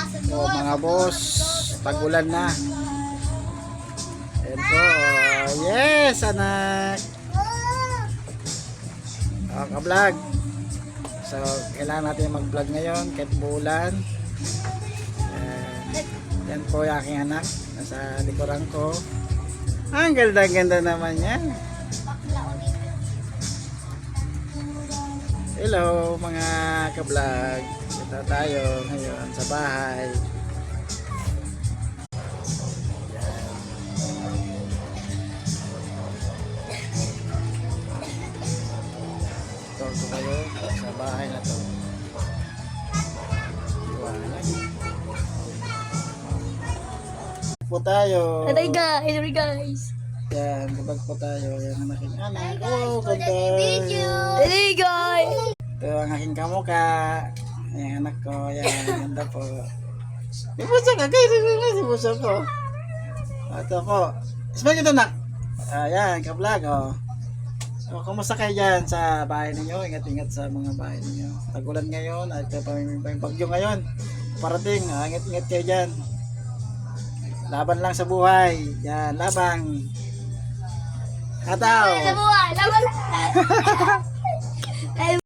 So mga boss, tag-ulan na. Ayan po. Yes, anak. Ka-vlog. So, kailangan natin mag-vlog ngayon kahit bulan. Yan po yung aking anak. Nasa likuran ko. Ang ganda-ganda naman yan. Hello mga ka-vlog. Ito tayo ngayon sa bahay. Ito kayo sa bahay na to. Po tayo. Hello guys. Yan, kapag po tayo. Yan ang aking anak. Oh, ganda. Hello guys. Ito ang aking kamukha. Yung anak ko. Yan, ganda po. Ibusa ka kayo. Ibusa po. Ito po. Ismay ito nak. Ayan, ka-vlog oh. So, kumusta kayo dyan sa bahay ninyo? Ingat-ingat sa mga bahay ninyo. Tagulan ngayon. At ito pa yung bagyo ngayon. Parating. Ingat-ingat kayo dyan. Laban lang sa buhay. Yan, labang. Kataw. Laban lang.